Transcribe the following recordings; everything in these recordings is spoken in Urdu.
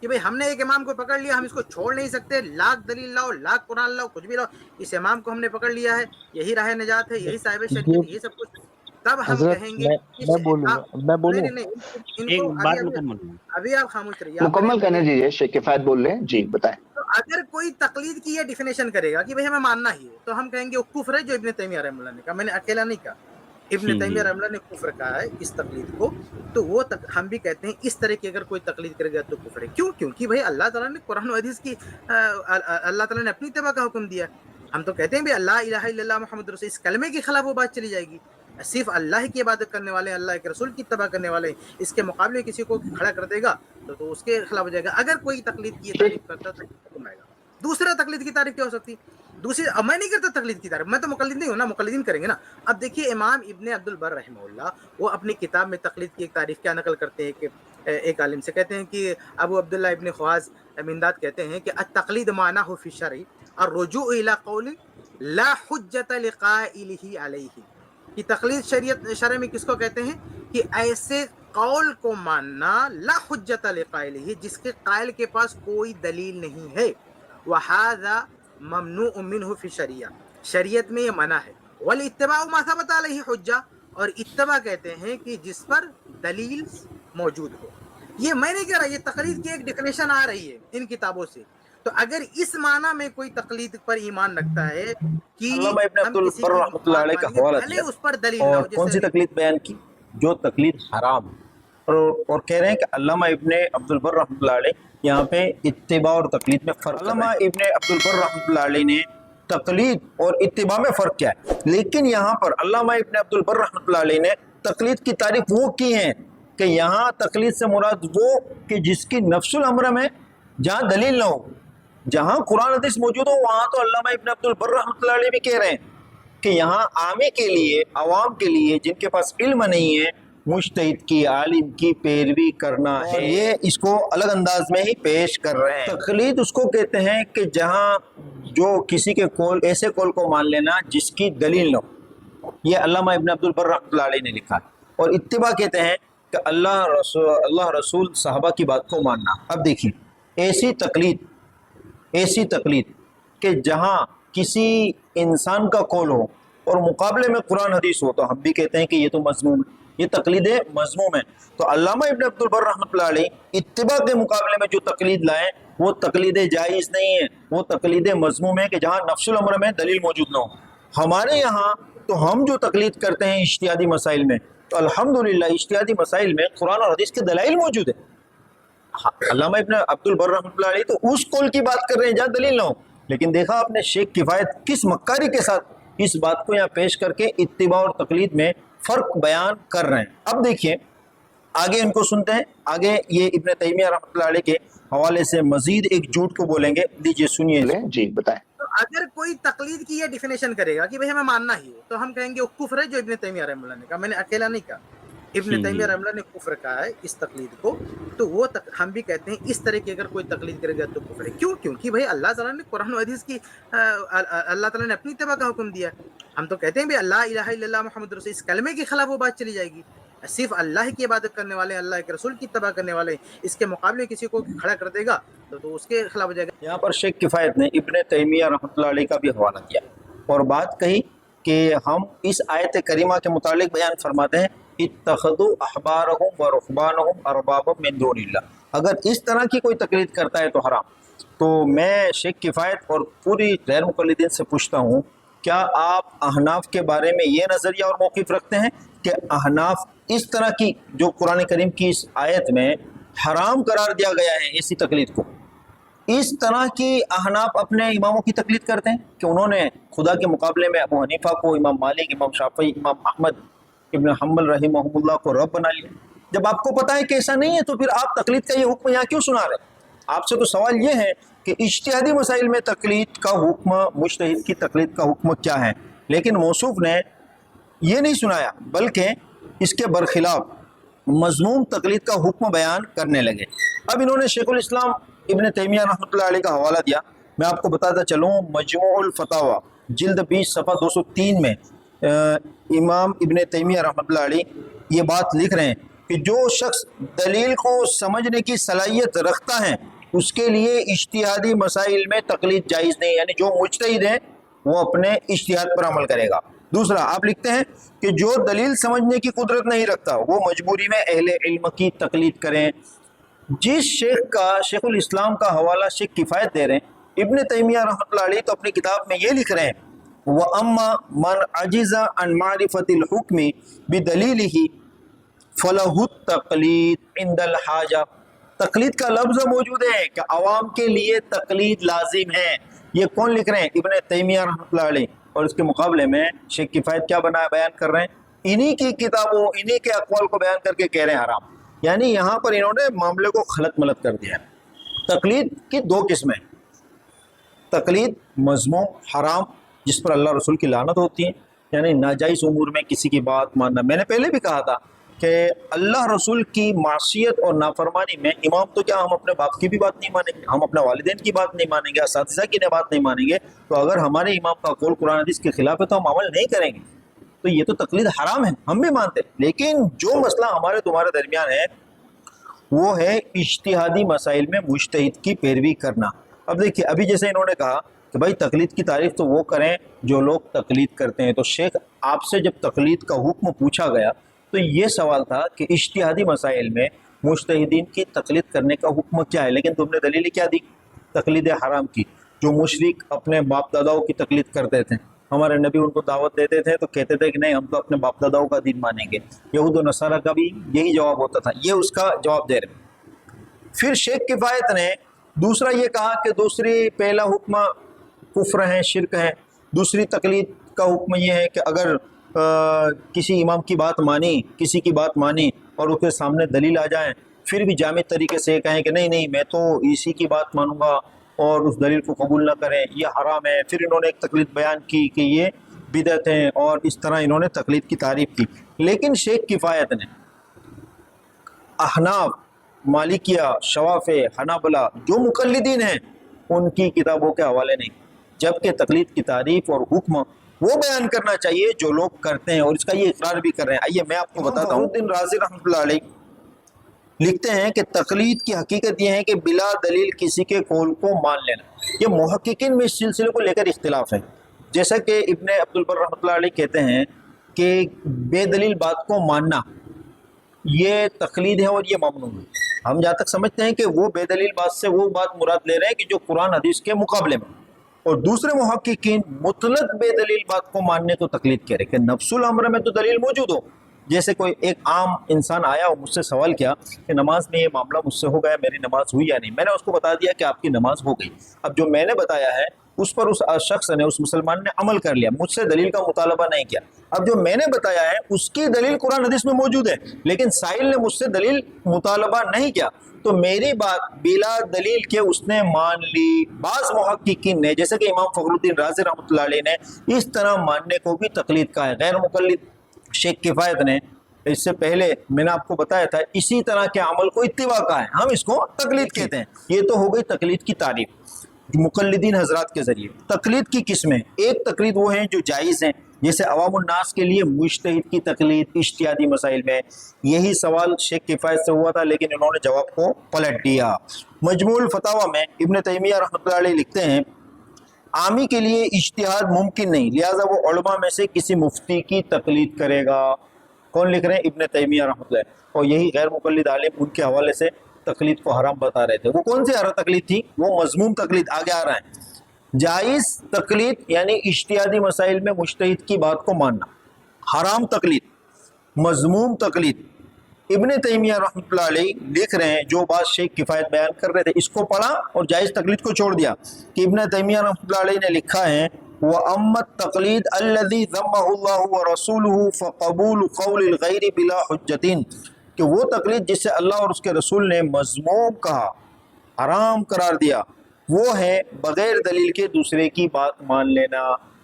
کہ بھئی ہم نے ایک امام کو پکڑ لیا, ہم اس کو چھوڑ نہیں سکتے, لاکھ دلیل لاؤ, لاکھ قرآن لاؤ, کچھ بھی لاؤ, اس امام کو ہم نے پکڑ لیا ہے, یہی راہ نجات ہے, یہی صاحب شریعت, یہ سب کچھ, تب ہم حضرت کہیں گے میں بولوں گا, میں بولوں نہیں, ان ایک کو بات مکمل ہوں. ابھی آپ خاموش رہیے, آپ مکمل کرنے دیجیے, شیخ کفایت بول رہے ہیں جی, بتائیں. تو اگر کوئی تقلید کی یہ ڈیفینیشن کرے گا کہ بھئی ہمیں ماننا ہی ہے, تو ہم کہیں گے وہ کفر ہے جو ابن تیمیہ رحمہ اللہ نے کہا, میں نے اکیلا نہیں کہا, ابن تیمیہ رحمہ اللہ نے کفر کہا ہے اس تقلید کو, تو وہ ہم بھی کہتے ہیں اس طرح کی اگر کوئی تقلید کرے گا تو کفر ہے. کیوں؟ کیونکہ بھئی اللہ تعالیٰ نے قرآن و حدیث کی اللہ تعالیٰ نے اپنی اتباع کا حکم دیا. ہم تو کہتے ہیں بھئی اللہ الہ الا اللہ محمد رسول, اس کلمے کے خلاف وہ بات چلی جائے گی. صرف اللہ کی عبادت کرنے والے, اللہ کے رسول کی اتباع کرنے والے, اس کے مقابلے کسی کو کھڑا کر دے گا تو اس کے خلاف ہو جائے گا. اگر کوئی تقلید کی تعریف کرتا تو حکم آئے گا. دوسرا تقلید کی تعریف کیا ہو سکتی؟ دوسری, اب میں نہیں کرتا تقلید کی تعریف, میں تو مقلد نہیں ہوں نا, مقلدین کریں گے نا. اب دیکھیے امام ابن عبد البر رحمہ اللہ, وہ اپنی کتاب میں تقلید کی ایک تعریف کیا نقل کرتے ہیں کہ ایک عالم سے کہتے ہیں کہ ابو عبداللہ ابن خواز منداد کہتے ہیں کہ التقلید معناہ فی الشرع الرجوع الی قول لا حجت لقائلہ علیہ, کہ تقلید شرع میں کس کو کہتے ہیں؟ کہ ایسے قول کو ماننا لا حجت لقائلہ, جس کے قائل کے پاس کوئی دلیل نہیں ہے. وہذا ممنوع منہ فی شریعہ, شریعت میں یہ منع ہے. والاتباع ما ثبت علیہ حجہ, اور اتباع کہتے ہیں کہ جس پر دلیل موجود ہو. یہ میں نہیں کہہ رہا, یہ تقلید کی ایک ڈیفینیشن آ رہی ہے ان کتابوں سے. تو اگر اس معنی میں کوئی تقلید پر ایمان رکھتا ہے کہ علامہ ابن عبد البر رحمۃ اللہ علیہ کا حوالہ دیا, اس پر دلیل نہ ہو, اور کون سی تقلید بیان کی؟ جو تقلید حرام, اور کہہ رہے ہیں کہ علامہ ابن عبد البر رحمۃ اللہ علیہ یہاں پہ اتباع اور تقلید میں فرق. علامہ ابن عبد البر رحمۃ اللہ علیہ نے تقلید اور اتباع میں فرق کیا ہے, لیکن یہاں پر علامہ ابن عبد البر رحمۃ اللہ علیہ نے تقلید کی تعریف وہ کی ہے کہ یہاں تقلید سے مراد وہ کہ جس کی نفس الامر میں جہاں دلیل نہ ہو, جہاں قرآن حدیث موجود ہو وہاں تو علامہ ابن عبد البر رحمۃ اللہ علیہ بھی کہہ رہے ہیں کہ یہاں عامے کے لیے, عوام کے لیے جن کے پاس علم نہیں ہے, مجتہد کی, عالم کی پیروی کرنا ہے. یہ اس کو الگ انداز میں ہی پیش کر رہے ہیں. تقلید اس کو کہتے ہیں کہ جہاں جو کسی کے قول, ایسے قول کو مان لینا جس کی دلیل نہ ہو, یہ علامہ ابن عبد البر رحمۃ اللہ علیہ نے لکھا ہے. اور اتباع کہتے ہیں کہ اللہ رسول صحابہ کی بات کو ماننا. اب دیکھیے, ایسی تقلید کہ جہاں کسی انسان کا قول ہو اور مقابلے میں قرآن حدیث ہو, تو ہم بھی کہتے ہیں کہ یہ تو مذموم ہے, یہ تقلید مذموم ہے. تو علامہ ابن عبد البر رحمۃ اللہ علیہ اتباع کے مقابلے میں جو تقلید لائیں وہ تقلید جائز نہیں ہے, وہ تقلید مذموم ہے کہ جہاں نفس الامر میں دلیل موجود نہ ہو. ہمارے یہاں تو ہم جو تقلید کرتے ہیں اجتہادی مسائل میں, تو الحمدللہ اجتہادی مسائل میں قرآن اور حدیث کے دلائل موجود ہے. علامہ ابن عبد البر رحمۃ اللہ علیہ تو اس قول کی بات کر رہے ہیں جہاں دلیل نہ ہو, لیکن دیکھا آپ نے شیخ کفایت کس مکاری کے ساتھ اس بات کو یہاں پیش کر کے اتباع اور تقلید میں فرق بیان کر رہے ہیں. اب دیکھیے آگے ان کو سنتے ہیں. آگے یہ ابن تیمیہ رحمۃ اللہ علیہ کے حوالے سے مزید ایک جھوٹ کو بولیں گے, دیجیے سنیے جی, بتائیں. تو اگر کوئی تقلید کی یہ ڈیفینیشن کرے گا کہ بھئی ہمیں ماننا ہی ہے, تو ہم کہیں گے وہ کفر ہے جو ابن تیمیہ رحمہ اللہ نے کہا, میں نے اکیلا نہیں کہا, ابن تیمیہ رحمہ اللہ نے کفر کہا ہے اس تقلید کو. تو وہ ہم بھی کہتے ہیں اس طرح کی اگر کوئی تقلید کرے گا تو کفر ہے. کیوں؟ کیونکہ بھئی اللہ تعالیٰ نے قرآن و حدیث کی اللہ تعالیٰ نے اپنی اتباع کا حکم دیا. ہم تو کہتے ہیں بھئی اللہ الہ الا اللہ محمد رسول, اس کلمے کے خلاف وہ بات چلی جائے گی. صرف اللہ کی عبادت کرنے والے, اللہ کے رسول کی اتباع کرنے والے, اس کے مقابلے کسی کو کھڑا کر دے گا تو اس کے خلاف ہو جائے گا. یہاں پر شیخ کفایت نے ابن تیمیہ رحمۃ اللہ علیہ کا بھی حوالہ دیا اور بات کہی کہ ہم اس آیت کریمہ کے متعلق بیان فرماتے ہیں اتخذوا احبارهم ورهبانهم اربابا من دون اللہ. اگر اس طرح کی کوئی تقلید کرتا ہے تو حرام. تو میں شیخ کفایت اور پوری غیر مقلدین سے پوچھتا ہوں, کیا آپ احناف کے بارے میں یہ نظریہ اور موقف رکھتے ہیں کہ احناف اس طرح کی جو قرآن کریم کی اس آیت میں حرام قرار دیا گیا ہے ایسی تقلید کو, اس طرح کی احناف اپنے اماموں کی تقلید کرتے ہیں کہ انہوں نے خدا کے مقابلے میں ابو حنیفہ کو, امام مالک, امام شافعی, امام احمد ابن حنبل رحمہ اللہ کو رب بنا لیا؟ جب آپ کو پتہ ہے کہ ایسا نہیں ہے تو پھر آپ تقلید کا یہ حکم یہاں کیوں سنا رہے ہیں؟ آپ سے تو سوال یہ ہے کہ اجتہادی مسائل میں تقلید کا حکم, مجتہد کی تقلید کا حکم کیا ہے, لیکن موصوف نے یہ نہیں سنایا بلکہ اس کے برخلاف مذموم تقلید کا حکم بیان کرنے لگے. اب انہوں نے شیخ الاسلام ابن تیمیہ رحمۃ اللہ علیہ کا حوالہ دیا. میں آپ کو بتاتا چلوں, مجموع الفتاوی جلد 20 صفحہ 203 میں امام ابن تیمیہ رحمۃ اللہ علیہ یہ بات لکھ رہے ہیں کہ جو شخص دلیل کو سمجھنے کی صلاحیت رکھتا ہے اس کے لیے اجتہادی مسائل میں تقلید جائز نہیں، یعنی جو مجتہد ہے وہ اپنے اجتہاد پر عمل کرے گا۔ دوسرا آپ لکھتے ہیں کہ جو دلیل سمجھنے کی قدرت نہیں رکھتا وہ مجبوری میں اہل علم کی تقلید کریں۔ جس شیخ الاسلام کا حوالہ شیخ کفایت دے رہے ہیں ابن تیمیہ رحمۃ اللہ علیہ، تو اپنی کتاب میں یہ لکھ رہے ہیں وَأَمَّا مَنْ عَجِزَ عَنْ مَعْرِفَةِ الْحُكْمِ بِدَلِيلِهِ فَلَهُ التَّقْلِيدُ عِنْدَ الْحَاجَةِ۔ تقلید کا لفظ موجود ہے کہ عوام کے لیے تقلید لازم ہے۔ یہ کون لکھ رہے ہیں؟ ابن تیمیہ رحمۃ اللہ علیہ، اور اس کے مقابلے میں شیخ کفایت کیا بیان کر رہے ہیں؟ انہی کی کتابوں، انہی کے اقوال کو بیان کر کے کہہ رہے ہیں حرام۔ یعنی یہاں پر انہوں نے معاملے کو خلط ملط کر دیا ہے۔ تقلید کی دو قسمیں، تقلید مذموم حرام جس پر اللہ رسول کی لعنت ہوتی ہے، یعنی ناجائز امور میں کسی کی بات ماننا۔ میں نے پہلے بھی کہا تھا کہ اللہ رسول کی معصیت اور نافرمانی میں امام تو کیا، ہم اپنے باپ کی بھی بات نہیں مانیں گے، ہم اپنے والدین کی بات نہیں مانیں گے، اساتذہ کی بات نہیں مانیں گے، تو اگر ہمارے امام کا قول قرآن حدیث کے خلاف ہے تو ہم عمل نہیں کریں گے، تو یہ تو تقلید حرام ہے، ہم بھی مانتے ہیں۔ لیکن جو مسئلہ ہمارے تمہارے درمیان ہے وہ ہے اجتہادی مسائل میں مجتہد کی پیروی کرنا۔ اب دیکھیے، ابھی جیسے انہوں نے کہا کہ بھائی تقلید کی تعریف تو وہ کریں جو لوگ تقلید کرتے ہیں، تو شیخ آپ سے جب تقلید کا حکم پوچھا گیا تو یہ سوال تھا کہ اجتہادی مسائل میں مجتہدین کی تقلید کرنے کا حکم کیا ہے، لیکن تم نے دلیل کیا دی؟ تقلید حرام کی۔ جو مشرک اپنے باپ داداؤں کی تقلید کرتے تھے، ہمارے نبی ان کو دعوت دیتے تھے تو کہتے تھے کہ نہیں ہم تو اپنے باپ داداؤں کا دین مانیں گے۔ یہود و نصارہ کا بھی یہی جواب ہوتا تھا، یہ اس کا جواب دے رہے۔ پھر شیخ کفایت نے دوسرا یہ کہا کہ دوسری پہلا حکم کفر ہے، شرک ہے، دوسری تقلید کا حکم یہ ہے کہ اگر کسی امام کی بات مانی، کسی کی بات مانی اور اس کے سامنے دلیل آ جائیں پھر بھی جامع طریقے سے کہیں کہ نہیں میں تو اسی کی بات مانوں گا اور اس دلیل کو قبول نہ کریں، یہ حرام ہے۔ پھر انہوں نے ایک تقلید بیان کی کہ یہ بدعت ہے، اور اس طرح انہوں نے تقلید کی تعریف کی۔ لیکن شیخ کفایت نے احناف، مالکیہ، شوافع، حنابلہ جو مقلدین ہیں ان کی کتابوں کے حوالے نہیں، جبکہ تقلید کی تعریف اور حکم وہ بیان کرنا چاہیے جو لوگ کرتے ہیں، اور اس کا یہ اقرار بھی کر رہے ہیں۔ آئیے میں آپ کو بتاتا ہوں۔ الدین رازی رحمۃ اللہ علیہ لکھتے ہیں کہ تقلید کی حقیقت یہ ہے کہ بلا دلیل کسی کے قول کو مان لینا۔ یہ محققین میں اس سلسلے کو لے کر اختلاف ہے، جیسا کہ ابن عبد البر رحمۃ اللہ علیہ کہتے ہیں کہ بے دلیل بات کو ماننا یہ تقلید ہے اور یہ ممنوع ہے۔ ہم جہاں تک سمجھتے ہیں کہ وہ بے دلیل بات سے وہ بات مراد لے رہے ہیں کہ جو قرآن حدیث کے مقابلے میں، اور دوسرے محققین مطلق بے دلیل بات کو ماننے کو تقلید کہہ رہے کہ نفس الامر میں تو دلیل موجود ہو۔ جیسے کوئی ایک عام انسان آیا اور مجھ سے سوال کیا کہ نماز میں یہ معاملہ مجھ سے ہو گیا، میری نماز ہوئی یا نہیں، میں نے اس کو بتا دیا کہ آپ کی نماز ہو گئی۔ اب جو میں نے بتایا ہے اس پر اس شخص نے، اس مسلمان نے عمل کر لیا، مجھ سے دلیل کا مطالبہ نہیں کیا۔ اب جو میں نے بتایا ہے اس کی دلیل قرآن حدیث میں موجود ہے، لیکن سائل نے مجھ سے دلیل مطالبہ نہیں کیا، تو میری بات بلا دلیل کے اس نے مان لی۔ بعض محققین نے جیسے کہ امام فخر الدین رازی رحمۃ اللہ علیہ نے اس طرح ماننے کو بھی تقلید کہا ہے۔ غیر مقلد شیخ کفایت نے اس سے پہلے میں نے آپ کو بتایا تھا اسی طرح کے عمل کو اتباع کہا ہے، ہم اس کو تقلید کہتے ہیں۔ یہ تو ہو گئی تقلید کی تعریف مقلدین حضرات کے ذریعے۔ تقلید کی قسمیں، ایک تقلید وہ ہیں جو جائز ہیں، جیسے عوام الناس کے لیے مجتہد کی تقلید اجتہادی مسائل میں۔ یہی سوال شیخ کفایت سے ہوا تھا لیکن انہوں نے جواب کو پلٹ دیا۔ مجموع الفتاوی میں ابن تیمیہ رحمۃ اللہ علیہ لکھتے ہیں عامی کے لیے اجتہاد ممکن نہیں، لہٰذا وہ علماء میں سے کسی مفتی کی تقلید کرے گا۔ کون لکھ رہے ہیں؟ ابن تیمیہ رحمۃ اللہ، اور یہی غیر مقلد عالم ان کے حوالے سے تقلید کو حرام بتا رہے تھے۔ وہ کون سی حرام تقلید تھی؟ وہ مذموم تقلید۔ آگے آ رہا ہے، جائز تقلید یعنی اجتہادی مسائل میں مجتہد کی بات کو ماننا، حرام تقلید، مذموم تقلید۔ ابن تیمیہ رحمۃ اللہ علیہ لکھ رہے ہیں جو بات شیخ کفایت بیان کر رہے تھے اس کو پڑھا اور جائز تقلید کو چھوڑ دیا، کہ ابن تیمیہ رحمۃ اللہ علیہ نے لکھا ہے وَأَمَّا التَّقْلِيدُ الَّذِي ذَمَّهُ اللَّهُ وَرَسُولُهُ فَقَبُولُ قَوْلِ الْغَيْرِ بِلَا حُجَّةٍ، کہ وہ تقلید جس سے اللہ اور اس کے رسول نے مذموم کہا، حرام قرار دیا، وہ ہے بغیر دلیل کے دوسرے کی بات مان لینا۔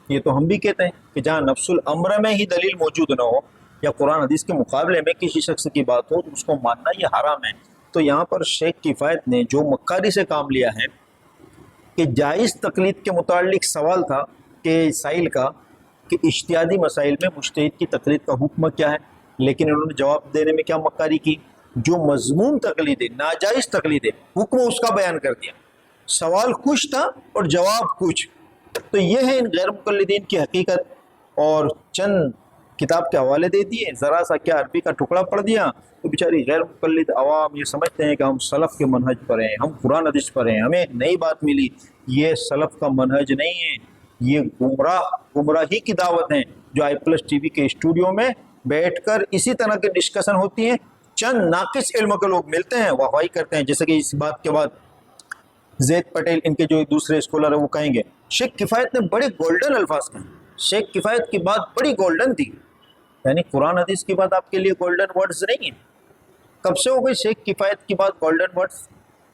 یہ تو ہم بھی کہتے ہیں کہ جہاں نفس الامر میں ہی دلیل موجود نہ ہو یا قرآن حدیث کے مقابلے میں کسی شخص کی بات ہو تو اس کو ماننا یہ حرام ہے۔ تو یہاں پر شیخ کفایت نے جو مکاری سے کام لیا ہے کہ جائز تقلید کے متعلق سوال تھا کہ سائل کا کہ اجتہادی مسائل میں مجتہد کی تقلید کا حکم کیا ہے، لیکن انہوں نے جواب دینے میں کیا مکاری کی؟ جو مضمون تقلید ہے، ناجائز تقلید ہے، حکم اس کا بیان کر دیا. سوال کچھ تھا اور جواب کچھ. تو یہ ہے ان غیر مقلدین کی حقیقت. اور چند کتاب کے حوالے دے دیے، ذرا سا کیا عربی کا ٹکڑا پڑھ دیا، تو بیچاری غیر مقلد عوام یہ سمجھتے ہیں کہ ہم سلف کے منہج پر ہیں، ہم قرآن حدیث پر ہیں، ہمیں ایک نئی بات ملی. یہ سلف کا منہج نہیں ہے، یہ گمراہی کی دعوت ہیں جو i+TV کے اسٹوڈیو میں بیٹھ کر اسی طرح کے ڈسکشن ہوتی ہیں. چند ناقص علم کے لوگ ملتے ہیں، واہواہی کرتے ہیں، جیسے کہ اس بات کے بعد زید پٹیل ان کے جو دوسرے اسکالر ہیں وہ کہیں گے شیخ کفایت نے بڑے گولڈن الفاظ کہیں. شیخ کفایت کی بات بڑی گولڈن تھی. یعنی قرآن حدیث کی بات آپ کے لیے گولڈن ورڈز نہیں ہیں. کب سے ہو گئی شیخ کفایت کی بات گولڈن ورڈز؟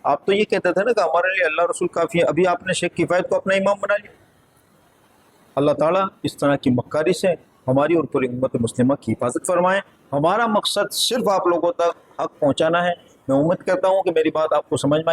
آپ تو یہ کہتے تھے نا کہ ہمارے لیے اللہ رسول کافی ہے، ابھی آپ نے شیخ کفایت کو اپنا امام بنا لیا. اللہ تعالیٰ اس طرح کی مکاری سے ہماری اور پوری امت مسلمہ کی حفاظت فرمائیں. ہمارا مقصد صرف آپ لوگوں تک حق پہنچانا ہے. میں امید کرتا ہوں کہ میری بات آپ کو سمجھ میں